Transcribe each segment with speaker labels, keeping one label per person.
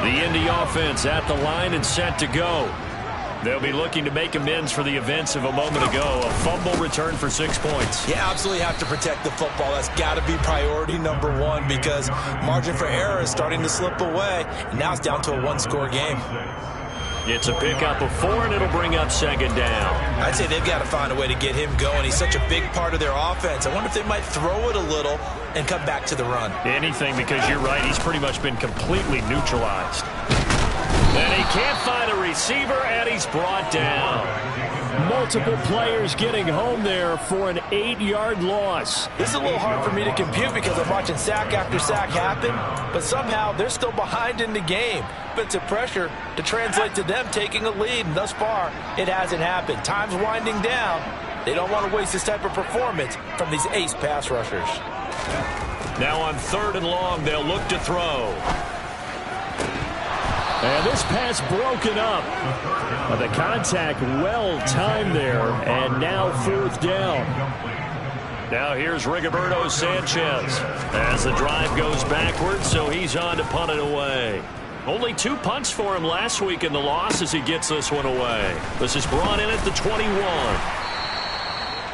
Speaker 1: The Indy offense at the line and set to go. They'll be looking to make amends for the events of a moment ago. A fumble return for 6 points.
Speaker 2: You absolutely have to protect the football. That's got to be priority number one because margin for error is starting to slip away. And now it's down to a one-score game.
Speaker 1: It's a pickup of 4, and it'll bring up second down.
Speaker 2: I'd say they've got to find a way to get him going. He's such a big part of their offense. I wonder if they might throw it a little and come back to the run.
Speaker 1: Anything, because you're right. He's pretty much been completely neutralized. And he can't find a receiver, and he's brought down. Multiple players getting home there for an 8-yard loss.
Speaker 2: This is a little hard for me to compute because I'm watching sack after sack happen, but somehow they're still behind in the game. Offensive pressure to translate to them taking a lead, and thus far, it hasn't happened. Time's winding down. They don't want to waste this type of performance from these ace pass rushers.
Speaker 1: Now on 3rd and long, they'll look to throw.
Speaker 3: And this pass broken up. The contact well timed there, and now 4th down.
Speaker 1: Now here's Rigoberto Sanchez as the drive goes backwards, so he's on to punt it away. Only 2 punts for him last week in the loss as he gets this one away. This is brought in at the 21.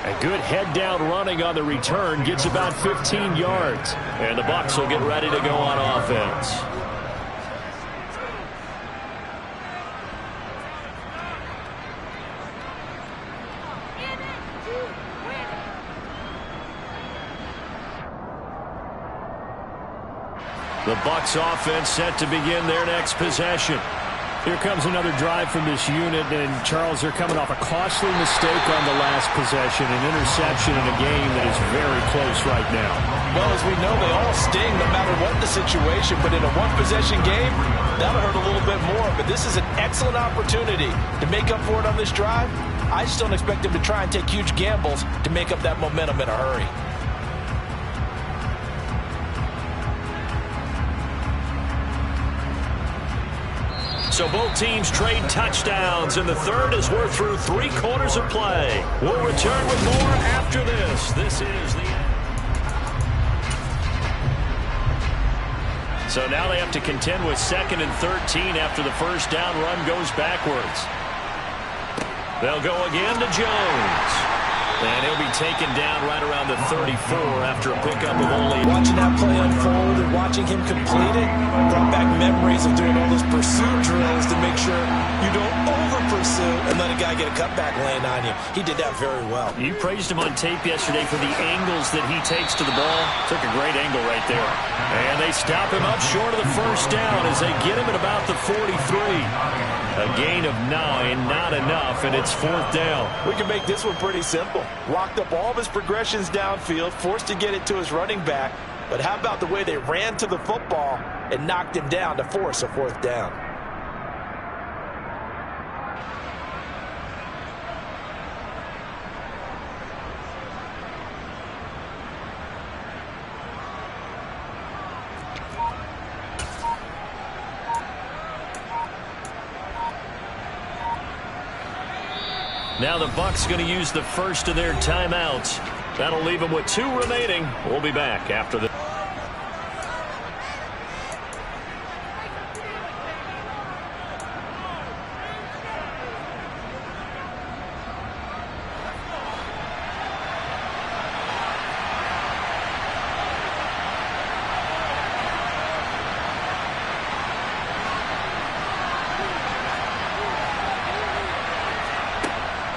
Speaker 3: A good head-down running on the return, gets about 15 yards.
Speaker 1: And the Bucs will get ready to go on offense. The Bucs offense set to begin their next possession.
Speaker 3: Here comes another drive from this unit, and Charles, they're coming off a costly mistake on the last possession, an interception in a game that is very close right now.
Speaker 2: Well, as we know, they all sting no matter what the situation, but in a one-possession game, that'll hurt a little bit more. But this is an excellent opportunity to make up for it on this drive. I just don't expect them to try and take huge gambles to make up that momentum in a hurry.
Speaker 1: So both teams trade touchdowns, and the third as we're through 3 quarters of play. We'll return with more after this. This is the end. So now they have to contend with 2nd and 13 after the first down run goes backwards. They'll go again to Jones. And he'll be taken down right around the 34 after a pickup of only.
Speaker 2: Watching that play unfold and watching him complete it brought back memories of doing all those pursuit drills to make sure you don't over-pursue and let a guy get a cutback lane on you. He did that very well.
Speaker 1: You praised him on tape yesterday for the angles that he takes to the ball. Took a great angle right there. And they stop him up short of the first down as they get him at about the 43. A gain of 9, not enough, and it's 4th down.
Speaker 2: We can make this one pretty simple. Locked up all of his progressions downfield, forced to get it to his running back. But how about the way they ran to the football and knocked him down to force a 4th down?
Speaker 1: Now the Bucs going to use the first of their timeouts. That'll leave them with 2 remaining. We'll be back after the.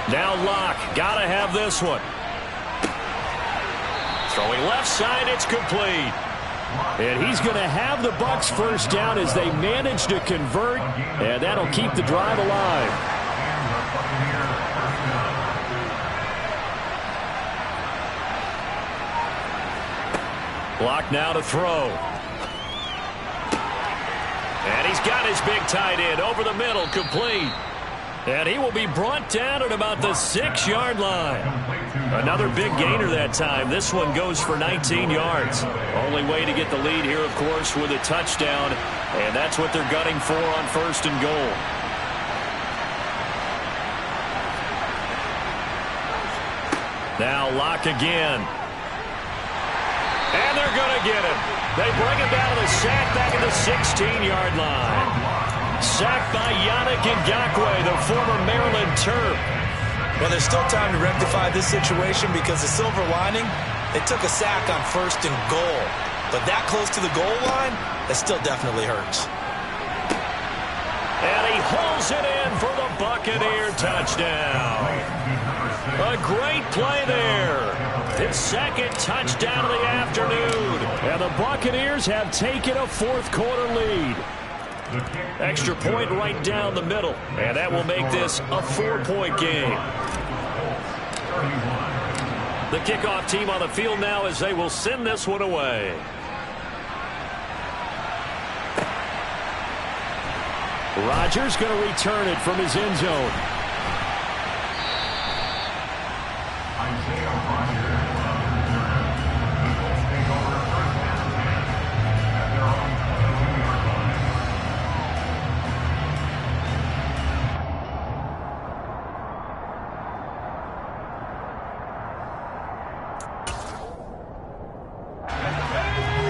Speaker 1: Now Locke, gotta have this one. Throwing left side, it's complete.
Speaker 3: And he's going to have the Bucs first down as they manage to convert, and that'll keep the drive alive.
Speaker 1: Locke now to throw. And he's got his big tight end over the middle, complete. And he will be brought down at about the 6-yard line. Another big gainer that time. This one goes for 19 yards. Only way to get the lead here, of course, with a touchdown. And that's what they're gunning for on 1st and goal. Now Locke again. And they're going to get him. They bring him down to the sack back at the 16-yard line. Sacked by Yannick Ngakoue, the former Maryland Terp.
Speaker 2: Well, there's still time to rectify this situation because the silver lining, they took a sack on 1st and goal. But that close to the goal line, that still definitely hurts.
Speaker 1: And he hauls it in for the Buccaneer touchdown. A great play there. His second touchdown of the afternoon.
Speaker 3: And the Buccaneers have taken a fourth-quarter lead.
Speaker 1: Extra point right down the middle. And that will make this a 4-point game. The kickoff team on the field now as they will send this one away.
Speaker 3: Rodgers going to return it from his end zone.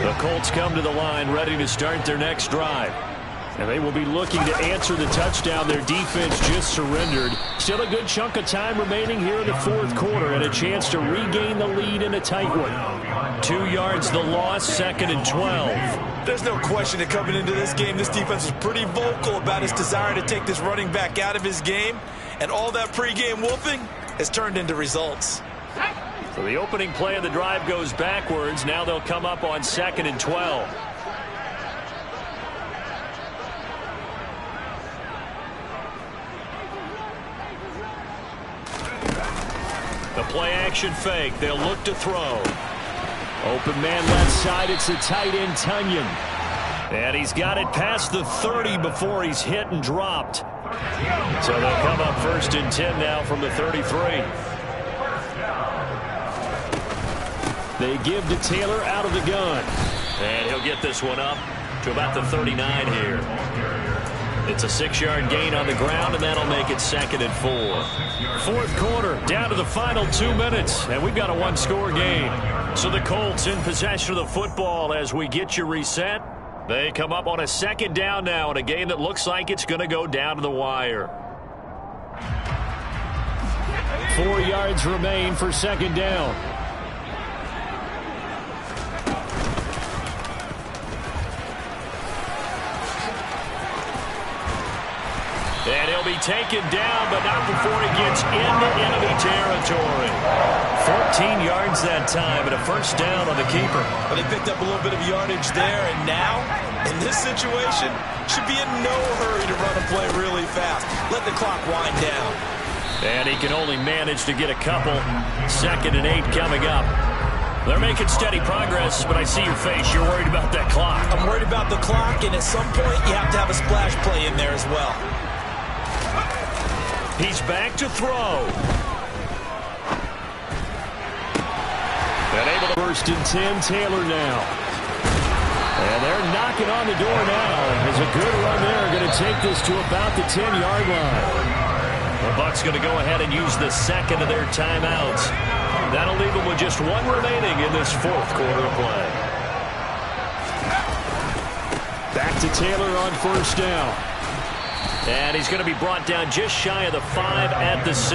Speaker 1: The Colts come to the line ready to start their next drive. And they will be looking to answer the touchdown their defense just surrendered. Still a good chunk of time remaining here in the fourth quarter and a chance to regain the lead in a tight one. 2 yards the loss, 2nd and 12.
Speaker 2: There's no question that coming into this game, this defense was pretty vocal about his desire to take this running back out of his game. And all that pregame wolfing has turned into results.
Speaker 1: So the opening play of the drive goes backwards. Now they'll come up on 2nd and 12. The play-action fake. They'll look to throw.
Speaker 3: Open man left side. It's the tight end, Tunyon.
Speaker 1: And he's got it past the 30 before he's hit and dropped. So they'll come up 1st and 10 now from the 33.
Speaker 3: They give to Taylor out of the gun.
Speaker 1: And he'll get this one up to about the 39 here. It's a 6-yard gain on the ground, and that'll make it 2nd and 4. Fourth quarter, down to the final 2 minutes, and we've got a one-score game. So the Colts in possession of the football as we get you reset. They come up on a 2nd down now in a game that looks like it's going to go down to the wire.
Speaker 3: 4 yards remain for 2nd down.
Speaker 1: And he'll be taken down, but not before he gets into enemy territory. 14 yards that time and a 1st down on the keeper.
Speaker 2: Well, they picked up a little bit of yardage there, and now, in this situation, should be in no hurry to run a play really fast. Let the clock wind down.
Speaker 1: And he can only manage to get a couple. 2nd and 8 coming up. They're making steady progress, but I see your face. You're worried about that clock.
Speaker 2: I'm worried about the clock, and at some point, you have to have a splash play in there as well.
Speaker 1: He's back to throw. And able to
Speaker 3: 1st and 10, Taylor now. And they're knocking on the door now. As a good run there, going to take this to about the 10-yard line.
Speaker 1: The Bucs going to go ahead and use the 2nd of their timeouts. That'll leave them with just 1 remaining in this fourth quarter play.
Speaker 3: Back to Taylor on 1st down.
Speaker 1: And he's going to be brought down just shy of the 5 at the 6.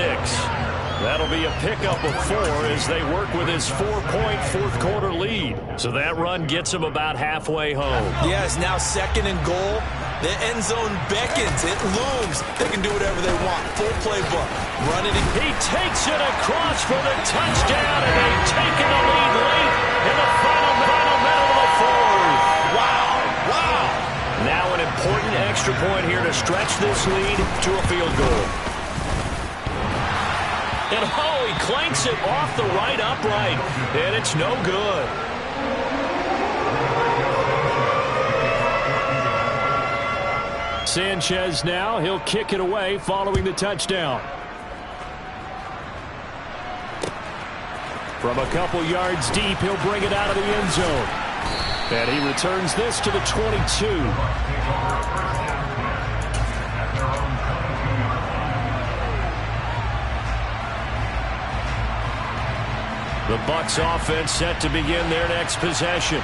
Speaker 1: That'll be a pickup of 4 as they work with his 4-point fourth quarter lead. So that run gets him about halfway home.
Speaker 2: Yes, now 2nd and goal. The end zone beckons. It looms. They can do whatever they want. Full playbook. Run it.
Speaker 1: He takes it across for the touchdown, and they've taken the lead late in the final minute of the fourth.
Speaker 2: Wow. Wow.
Speaker 1: Now an important extra point here to stretch this lead to a field goal. And oh, he clanks it off the right upright, and it's no good.
Speaker 3: Sanchez now, he'll kick it away following the touchdown. From a couple yards deep, he'll bring it out of the end zone. And he returns this to the 22.
Speaker 1: The Bucs offense set to begin their next possession.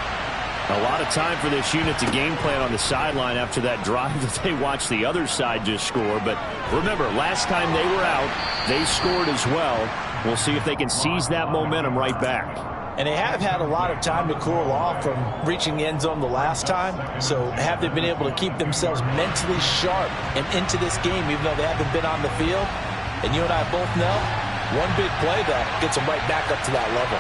Speaker 3: A lot of time for this unit to game plan on the sideline after that drive that they watched the other side just score. But remember, last time they were out, they scored as well. We'll see if they can seize that momentum right back.
Speaker 2: And they have had a lot of time to cool off from reaching the end zone the last time. So have they been able to keep themselves mentally sharp and into this game even though they haven't been on the field? And you and I both know one big play that gets them right back up to that level.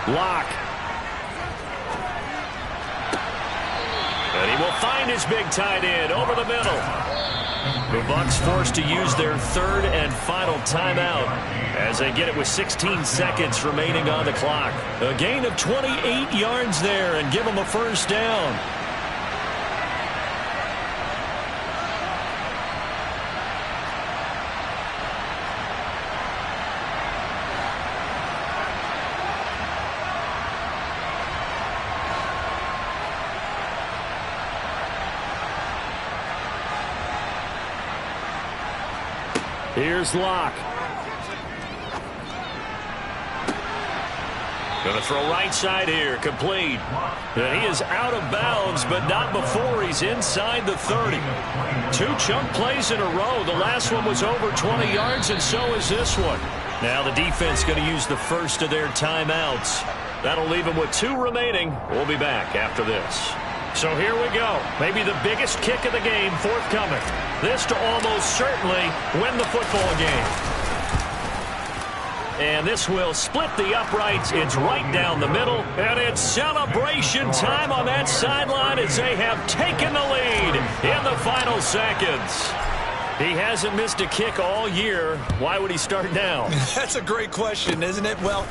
Speaker 1: Lock. And he will find his big tight end over the middle. The Bucs forced to use their third and final timeout as they get it with 16 seconds remaining on the clock. A gain of 28 yards there and give them a first down.
Speaker 3: Here's Locke.
Speaker 1: Going to throw right side here, complete. And he is out of bounds, but not before he's inside the 30. 2 chunk plays in a row. The last one was over 20 yards, and so is this one. Now the defense going to use the first of their timeouts. That'll leave them with 2 remaining. We'll be back after this. So here we go. Maybe the biggest kick of the game forthcoming. This to almost certainly win the football game. And this will split the uprights. It's right down the middle. And it's celebration time on that sideline as they have taken the lead in the final seconds. He hasn't missed a kick all year. Why would he start now?
Speaker 2: That's a great question, isn't it? Well,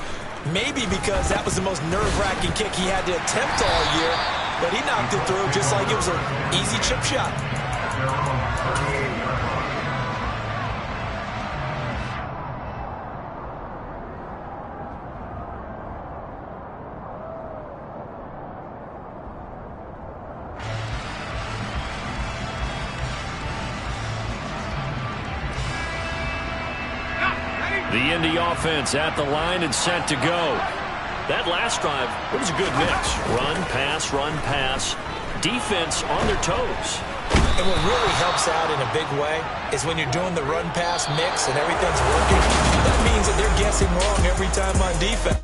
Speaker 2: maybe because that was the most nerve-wracking kick he had to attempt all year. But he knocked it through just like it was an easy chip shot.
Speaker 1: The Indy offense at the line and set to go. That last drive, it was a good mix. Run, pass, defense on their toes.
Speaker 2: And what really helps out in a big way is when you're doing the run-pass mix and everything's working, that means that they're guessing wrong every time on defense.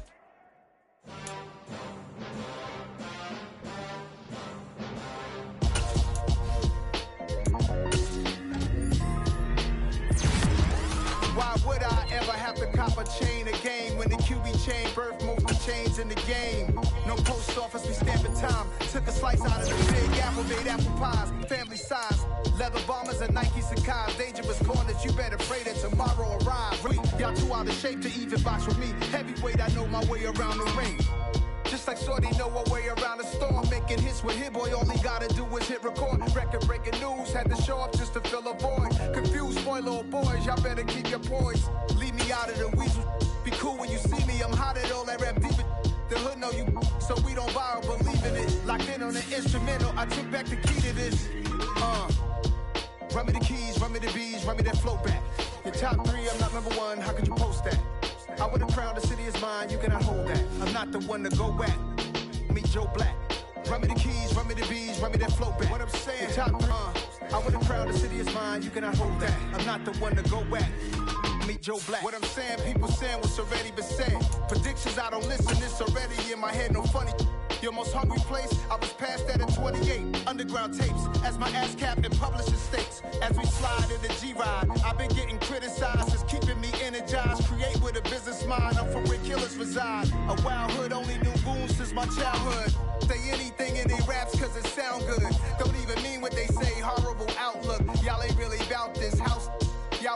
Speaker 4: Why would I ever have to cop a chain a game when the QB chain birth moved the chains in the game? No post office, we stamping time. Took a slice out of the big apple, made apple pies, family size. Leather bombers and Nike Sacai's. Dangerous corners, you better pray that tomorrow arrive. Y'all too out of shape to even box with me. Heavyweight, I know my way around the ring. Just like Shorty know her way around the storm. Making hits with Hit Boy, all he gotta do is hit record. Record-breaking news, had to show up just to fill a void. Confused boy, little boys, y'all better keep your poise. Leave me out of the weasel. Be cool when you see me, I'm hot at all that rap deep. The hood know you, so we don't borrow, believe in it. Locked in on the instrumental, I took back the key to this. Run me the keys, run me the bees, run me that flow back. Your top 3, I'm not number 1, how could you post that? I would have crowned the city is mine, you cannot hold that. I'm not the one to go at. Meet Joe Black. Run me the keys, run me the bees, run me that flow back. What I'm saying, your top 3, I would have crowned the city is mine, you cannot hold that. I'm not the one to go at. Meet Joe Black. What I'm saying, people saying what's already been said. Predictions, I don't listen, it's already in my head, no funny. Your most hungry place, I was past that in 28. Underground tapes, as my ass cap in publishing states. As we slide in the G-Ride, I've been getting criticized. It's keeping me energized. Create with a business mind, I'm for where killers reside. A wild hood, only knew goons since my childhood. Say anything in they raps cause it sound good.